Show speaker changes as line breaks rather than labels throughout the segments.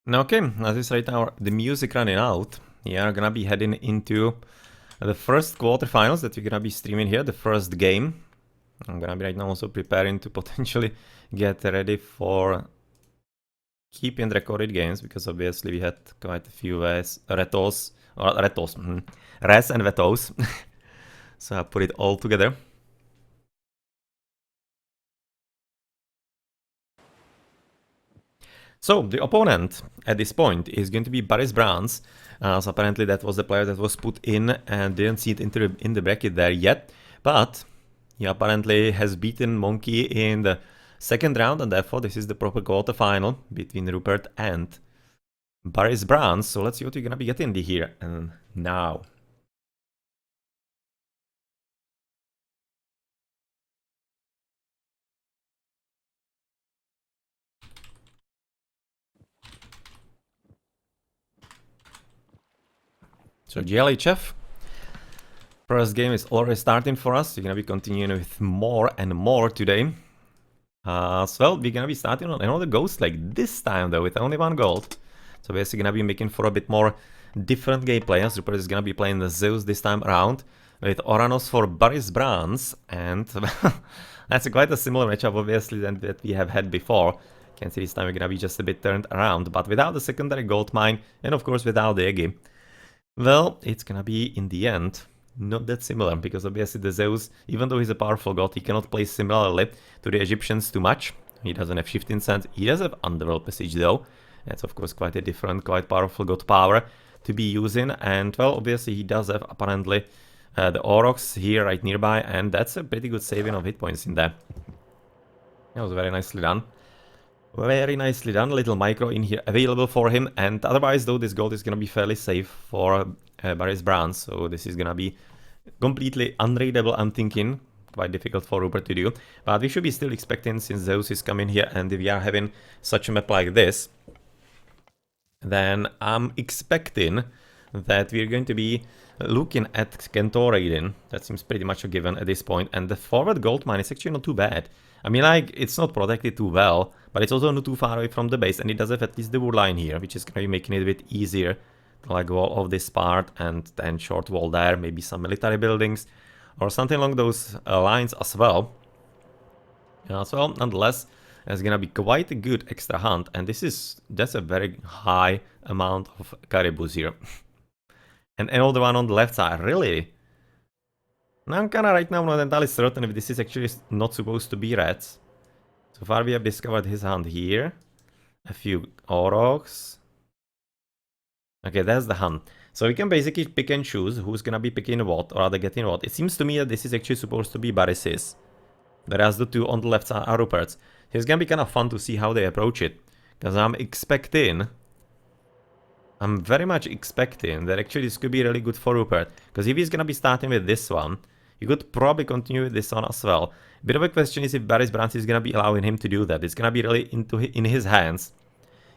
Okay, as is right now the music running out, we are gonna be heading into the first quarterfinals that we're gonna be streaming here, the first game. I'm gonna be right now also preparing to potentially get ready for keeping recorded games, because obviously we had quite a few res and vetos. So I put it all together. So the opponent at this point is going to be BarisBrance. So apparently that was the player that was put in and didn't see it in the bracket there yet. But he apparently has beaten Monkey in the second round, and therefore this is the proper quarterfinal between Ruperrt and BarisBrance. So let's see what we're gonna be getting here and now. So GLHF, first game is already starting for us. We're gonna be continuing with more and more today. So we're gonna be starting on another ghost like this time though, with only one gold. So we're gonna be making for a bit more different gameplay. Ruperrt is gonna be playing the Zeus this time around with Oranos for BarisBrance, and that's quite a similar matchup obviously than that we have had before. Can see this time we're gonna be just a bit turned around, but without the secondary gold mine and of course without the Eggy. Well, it's gonna be in the end not that similar, because obviously the Zeus, even though he's a powerful god, he cannot play similarly to the Egyptians too much. He doesn't have Shifting Sands, he does have Underworld Passage though. That's of course quite a different, quite powerful god power to be using, and well, obviously he does have apparently the Aurochs here right nearby, and that's a pretty good saving of hit points in there. That was very nicely done. Very nicely done, little micro in here available for him, and otherwise though this gold is gonna be fairly safe for BarisBrance, so this is gonna be completely unraidable, I'm thinking. Quite difficult for Ruperrt to do, but we should be still expecting, since Zeus is coming here and we are having such a map like this, then I'm expecting that we're going to be looking at Kentor raiding. That seems pretty much a given at this point, and the forward gold mine is actually not too bad. I mean, like, it's not protected too well, but it's also not too far away from the base, and it does have at least the wood line here, which is going to be making it a bit easier to like wall off this part and then short wall there, maybe some military buildings or something along those lines as well. So nonetheless, it's gonna be quite a good extra hunt, and that's a very high amount of caribous here. And another one on the left side, really? Now I'm kinda right now not entirely certain if this is actually not supposed to be rats. So far we have discovered his hunt here. A few Aurochs. Okay, that's the hunt. So we can basically pick and choose who's gonna be picking what, or rather getting what. It seems to me that this is actually supposed to be Baris's, whereas the two on the left side are Rupert's. It's gonna be kind of fun to see how they approach it, because I'm very much expecting that actually this could be really good for Ruperrt, because if he's gonna be starting with this one, you could probably continue with this one as well. Bit of a question is if BarisBrance is gonna be allowing him to do that. It's gonna be really in his hands.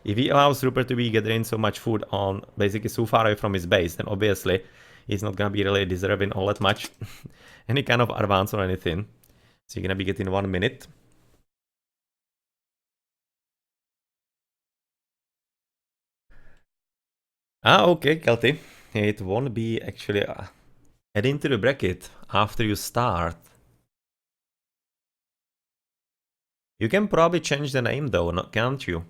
If he allows Ruperrt to be gathering so much food on basically so far away from his base, then obviously he's not gonna be really deserving all that much any kind of advance or anything. So you're gonna be getting 1 minute. Okay, Kelty. It won't be actually adding to the bracket after you start. You can probably change the name though, can't you?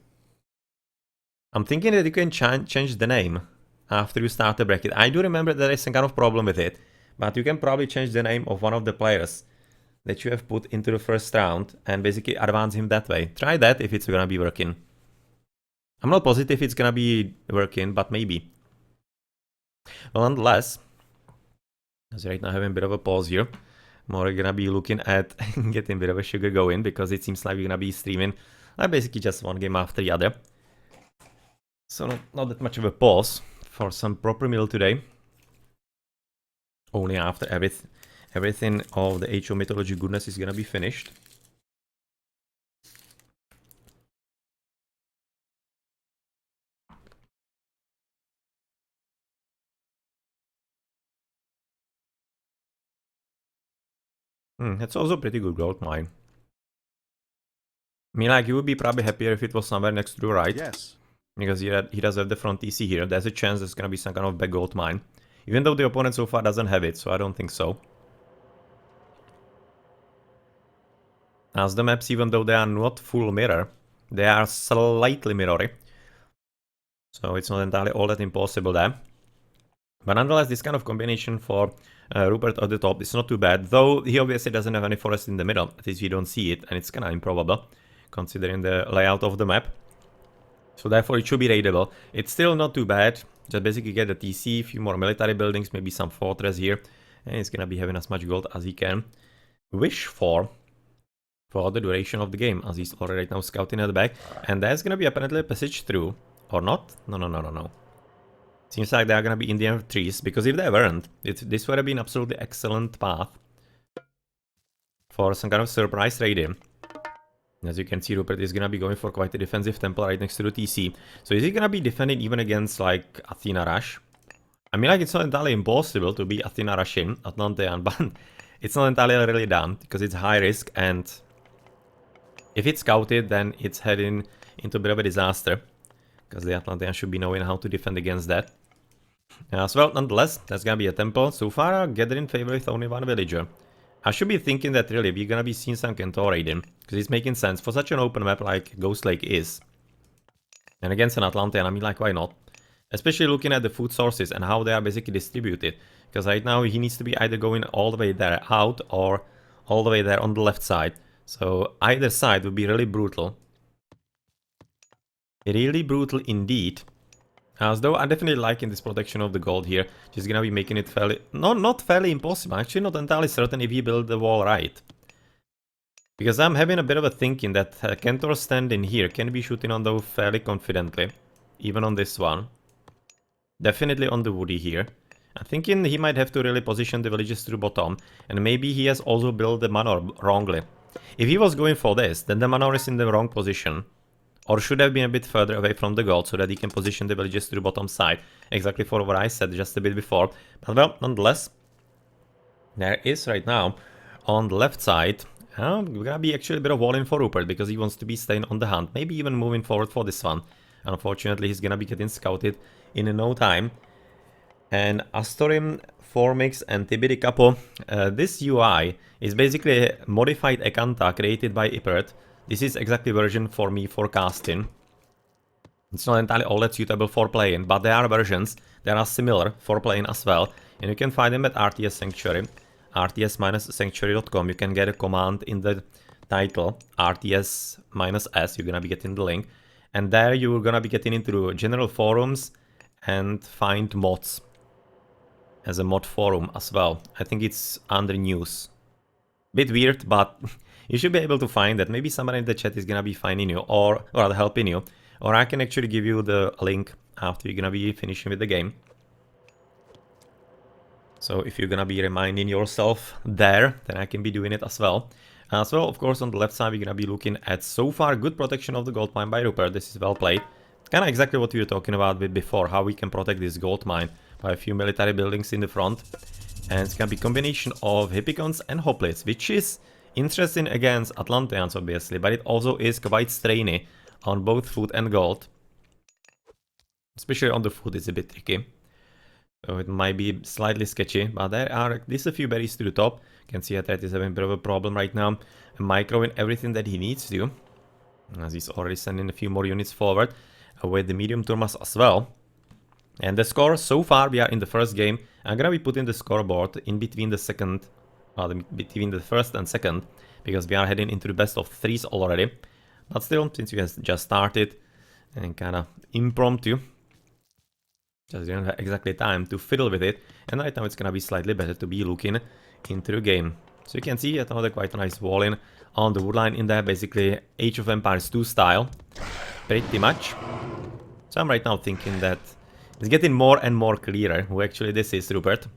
I'm thinking that you can change the name after you start the bracket. I do remember there is some kind of problem with it, but you can probably change the name of one of the players that you have put into the first round and basically advance him that way. Try that if it's gonna be working. I'm not positive it's gonna be working, but maybe. Well, nonetheless, as right now having a bit of a pause here, more gonna be looking at getting a bit of a sugar going, because it seems like we're gonna be streaming basically just one game after the other. So not that much of a pause for some proper meal today. Only after everything of the HO Mythology goodness is gonna be finished. That's also a pretty good gold mine. I mean, like, you would be probably happier if it was somewhere next to the right.
Yes.
Because he does have the front TC here. There's a chance there's gonna be some kind of back gold mine. Even though the opponent so far doesn't have it, so I don't think so. As the maps, even though they are not full mirror, they are slightly mirrory. So it's not entirely all that impossible there. But nonetheless, this kind of combination for Ruperrt at the top is not too bad, though he obviously doesn't have any forest in the middle, at least we don't see it, and it's kinda improbable, considering the layout of the map. So therefore it should be raidable. It's still not too bad, just basically get the TC, a few more military buildings, maybe some fortress here, and he's gonna be having as much gold as he can wish for the duration of the game, as he's already right now scouting at the back, and there's gonna be apparently a passage through, or not? No. Seems like they are gonna be in the end trees, because if they weren't, this would have been absolutely excellent path for some kind of surprise raiding. As you can see, Ruperrt is gonna be going for quite a defensive temple right next to the TC. So is he gonna be defending even against like Athena Rush? I mean, like, it's not entirely impossible to be Athena Rushing Atlantean, but it's not entirely really done, because it's high risk, and if it's scouted, then it's heading into a bit of a disaster, because the Atlantean should be knowing how to defend against that. As well, nonetheless, there's gonna be a temple. So far, I gathered in favor with only one villager. I should be thinking that really we're gonna be seeing some Centaur raiding, because it's making sense for such an open map like Ghost Lake is. And against an Atlantean, I mean, like, why not? Especially looking at the food sources and how they are basically distributed. Because right now he needs to be either going all the way there out or all the way there on the left side. So either side would be really brutal. Really brutal indeed. As though I'm definitely liking this protection of the gold here. Just gonna be making it fairly... not fairly impossible. Actually not entirely certain if he built the wall right. Because I'm having a bit of a thinking that Centaur standing here can be shooting on those fairly confidently. Even on this one. Definitely on the woody here. I'm thinking he might have to really position the villages to the bottom. And maybe he has also built the manor wrongly. If he was going for this, then the manor is in the wrong position. Or should have been a bit further away from the gold so that he can position the villages to the bottom side. Exactly for what I said just a bit before. But well, nonetheless, there is right now on the left side, we're gonna be actually a bit of walling for Ruperrt because he wants to be staying on the hunt. Maybe even moving forward for this one. Unfortunately, he's gonna be getting scouted in no time. And Astorim, Formix and Tibidi Capo, this UI is basically a modified Ekanta created by Ruperrt. This is exactly version for me for casting. It's not entirely all that suitable for playing, but there are versions that are similar for playing as well. And you can find them at RTS-Sanctuary, RTS-Sanctuary.com. You can get a command in the title, RTS-S, you're gonna be getting the link. And there you're gonna be getting into general forums and find mods as a mod forum as well. I think it's under news. Bit weird, but you should be able to find that. Maybe somebody in the chat is gonna be finding you, or rather helping you. Or I can actually give you the link after you're gonna be finishing with the game. So if you're gonna be reminding yourself there, then I can be doing it as well. So of course on the left side we're gonna be looking at so far good protection of the gold mine by Ruperrt. This is well played. Kinda exactly what we were talking about with before, how we can protect this gold mine by a few military buildings in the front. And it's gonna be a combination of Hippicons and Hoplites, which is interesting against Atlanteans obviously, but it also is quite strainy on both food and gold. Especially on the food it's a bit tricky. So it might be slightly sketchy, but there are at least a few berries to the top. You can see that is having a bit of a problem right now. Microing everything that he needs to, as he's already sending a few more units forward with the medium turmas as well. And the score, so far we are in the first game. I'm gonna be putting the scoreboard in between the second, between the first and second, because we are heading into the best of threes already. But still, since we have just started and kinda impromptu, just didn't have exactly time to fiddle with it, and right now it's gonna be slightly better to be looking into the game. So you can see yet another quite nice wall-in on the woodline in there, basically Age of Empires 2 style, pretty much. So I'm right now thinking that it's getting more and more clearer who actually this is, Ruperrt.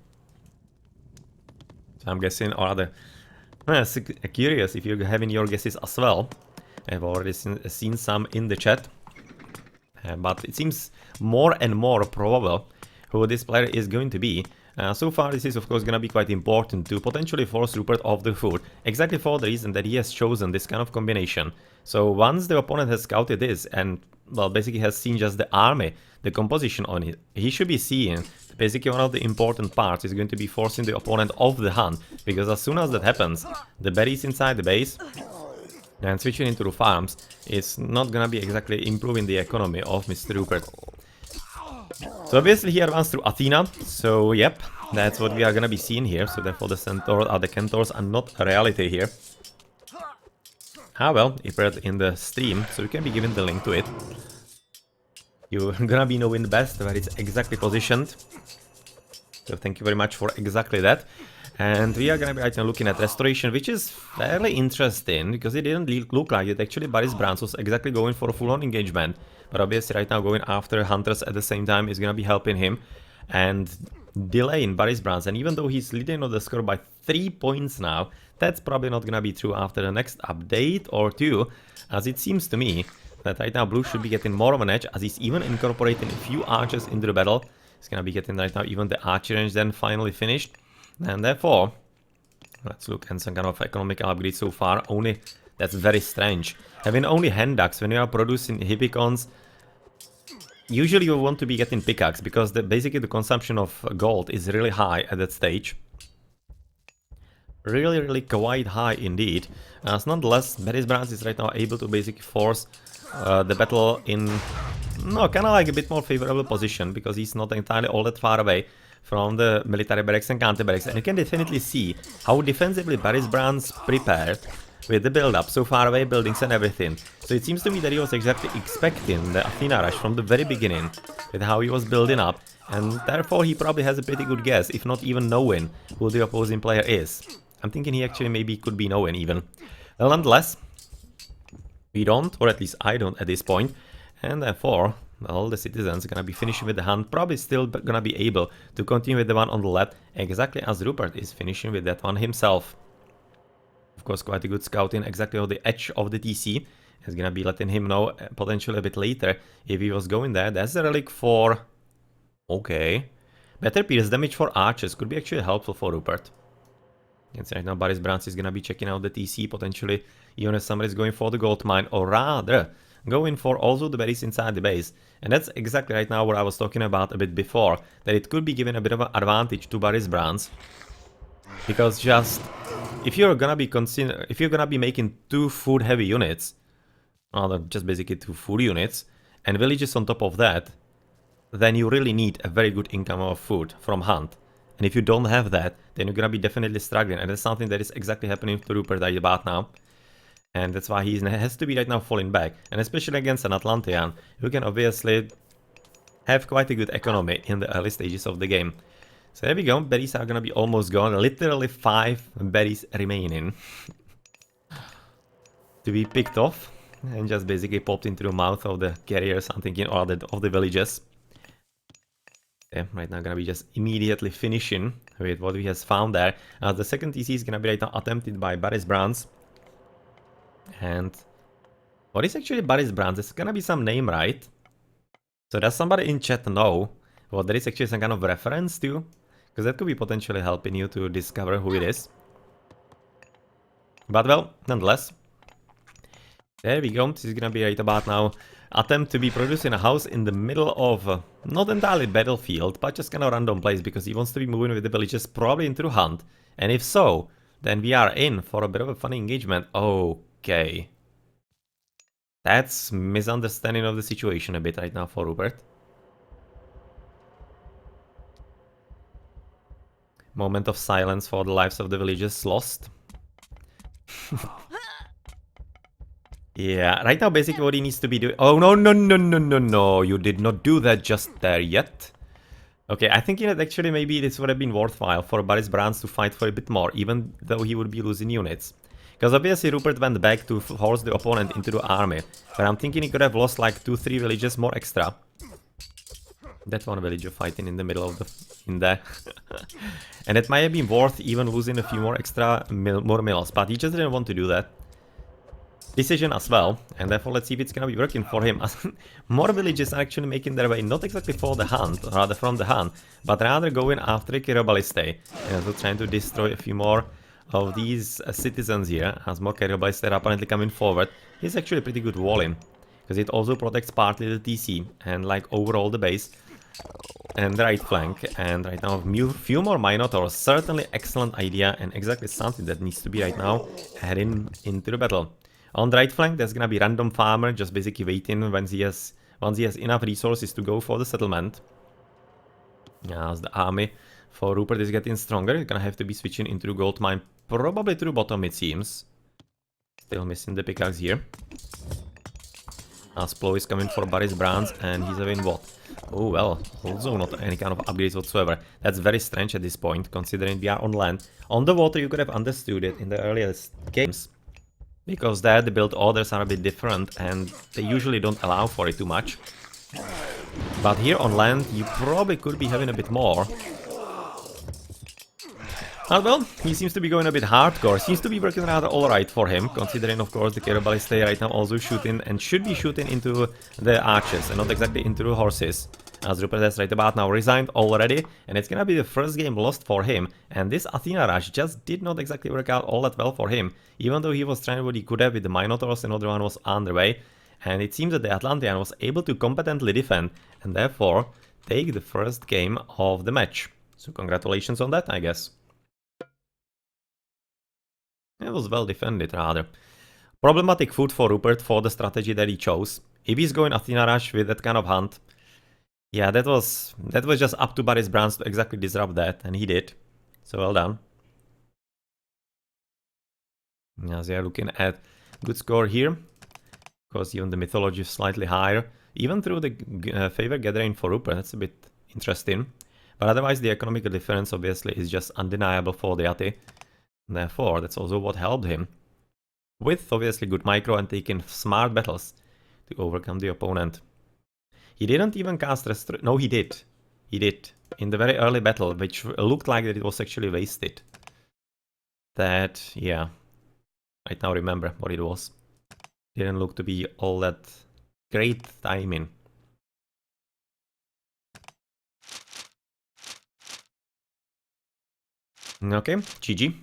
So I'm guessing, or rather, curious if you're having your guesses as well. I've already seen some in the chat. But it seems more and more probable who this player is going to be. So far, this is of course gonna be quite important to potentially force Ruperrt off the foot, exactly for the reason that he has chosen this kind of combination. So once the opponent has scouted this and, well, basically has seen just the army, the composition on it, he should be seeing basically one of the important parts is going to be forcing the opponent off the hunt, because as soon as that happens, the berries inside the base and switching into the farms is not gonna be exactly improving the economy of Mr. Ruperrt. So obviously he advanced through Athena, so yep, that's what we are gonna be seeing here, so therefore the Centaurs are not a reality here. Ah well, Ruperrt in the stream, so you can be given the link to it. You're gonna be knowing best where it's exactly positioned. So thank you very much for exactly that. And we are gonna be right now looking at Restoration, which is fairly interesting, because it didn't look like it. Actually, BarisBrance was exactly going for a full-on engagement. But obviously right now going after Hunters at the same time is gonna be helping him. And delaying BarisBrance. And even though he's leading on the score by 3 points now, that's probably not gonna be true after the next update or two. As it seems to me that right now Blue should be getting more of an edge, as he's even incorporating a few archers into the battle. He's gonna be getting right now even the archer range then finally finished. And therefore, let's look at some kind of economical upgrade so far. Only, that's very strange. Having only hand ducks when you are producing Hippicons, usually you want to be getting pickaxe, because basically the consumption of gold is really high at that stage. Really quite high indeed. As nonetheless, BarisBrance is right now able to basically force the battle in, no, kind of like a bit more favorable position, because he's not entirely all that far away from the military barracks and counter barracks, and you can definitely see how defensively BarisBrance prepared with the build-up, so far away buildings and everything. So it seems to me that he was exactly expecting the Athena rush from the very beginning, with how he was building up, and therefore he probably has a pretty good guess, if not even knowing who the opposing player is. I'm thinking he actually maybe could be knowing even. Well, nonetheless, we don't, or at least I don't at this point, and therefore, well, the citizens are gonna be finishing with the hunt, probably still gonna be able to continue with the one on the left, exactly as Ruperrt is finishing with that one himself. Of course, quite a good scouting exactly on the edge of the TC. Is gonna be letting him know potentially a bit later if he was going there. That's a relic for... okay. Better pierce damage for archers could be actually helpful for Ruperrt. You can see right now BarisBrance is gonna be checking out the TC, potentially even if somebody's going for the gold mine, or rather going for also the berries inside the base. And that's exactly right now what I was talking about a bit before, that it could be given a bit of an advantage to BarisBrance, because just if you're gonna be making 2 food heavy units, or just basically 2 food units, and villages on top of that, then you really need a very good income of food from hunt. And if you don't have that, then you're gonna be definitely struggling, and that's something that is exactly happening to Ruperrt right about now. And that's why he has to be right now falling back. And especially against an Atlantean, who can obviously have quite a good economy in the early stages of the game. So there we go, berries are gonna be almost gone. Literally 5 berries remaining to be picked off. And just basically popped into the mouth of the carriers, I'm thinking, or of the villages. Yeah, right now gonna be just immediately finishing with what we has found there. The second TC is gonna be right now attempted by BarisBrance. And what is actually BarisBrance? It's gonna be some name, right? So does somebody in chat know what there is actually some kind of reference to? Because that could be potentially helping you to discover who it is. But well, nonetheless. There we go. This is gonna be right about now. Attempt to be producing a house in the middle of not entirely battlefield, but just kind of random place, because he wants to be moving with the villages probably into the hunt. And if so, then we are in for a bit of a funny engagement. Okay. That's misunderstanding of the situation a bit right now for Ruperrt. Moment of silence for the lives of the villagers lost. Yeah, right now basically what he needs to be doing... Oh, no, you did not do that just there yet. Okay, I think that actually maybe this would have been worthwhile for BarisBrance to fight for a bit more, even though he would be losing units. Because obviously Ruperrt went back to force the opponent into the army, but I'm thinking he could have lost like 2-3 villages more extra. That one villager fighting in the middle of the... in there. And it might have been worth even losing a few more extra more mills, but he just didn't want to do that. decision as well, and therefore let's see if it's gonna be working for him. More villages are actually making their way not exactly for the hunt, or rather from the hunt, but rather going after the Kirobalistae, and so trying to destroy a few more of these citizens here, as more Kirobalistae are apparently coming forward. It's actually a pretty good wall-in, because it also protects partly the TC, and like overall the base, and the right flank, and right now few more Minotaurs, certainly excellent idea, and exactly something that needs to be right now heading into the battle. On the right flank, there's gonna be random farmer, just basically waiting once he has enough resources to go for the settlement. As the army for Ruperrt is getting stronger, it's gonna have to be switching into the gold mine, probably through bottom it seems. Still missing the pickaxe here. As Plo is coming for BarisBrance, and he's having what? Oh well, also not any kind of upgrades whatsoever. That's very strange at this point, considering we are on land. On the water you could have understood it in the earliest games, because there the build orders are a bit different and they usually don't allow for it too much. But here on land you probably could be having a bit more. Well, he seems to be going a bit hardcore, seems to be working rather alright for him, considering of course the Kirobalistae right now also shooting, and should be shooting into the archers and not exactly into the horses. As Ruperrt has right about now resigned already, and it's gonna be the first game lost for him, and this Athena rush just did not exactly work out all that well for him, even though he was trying what he could have with the Minotaurs, another one was underway, and it seems that the Atlantean was able to competently defend, and therefore take the first game of the match. So congratulations on that, I guess. It was well defended, rather. Problematic foot for Ruperrt for the strategy that he chose. If he's going Athena rush with that kind of hunt, yeah, that was just up to BarisBrance to exactly disrupt that, and he did. So well done. As they are looking at good score here, because even the Mythology is slightly higher, even through the favor gathering for Ruperrt. That's a bit interesting. But otherwise, the economical difference obviously is just undeniable for the Ati. Therefore, that's also what helped him, with obviously good micro and taking smart battles to overcome the opponent. He didn't even cast no, he did. He did. In the very early battle, which looked like that it was actually wasted. That, yeah. Right now remember what it was. Didn't look to be all that great timing. Okay, GG.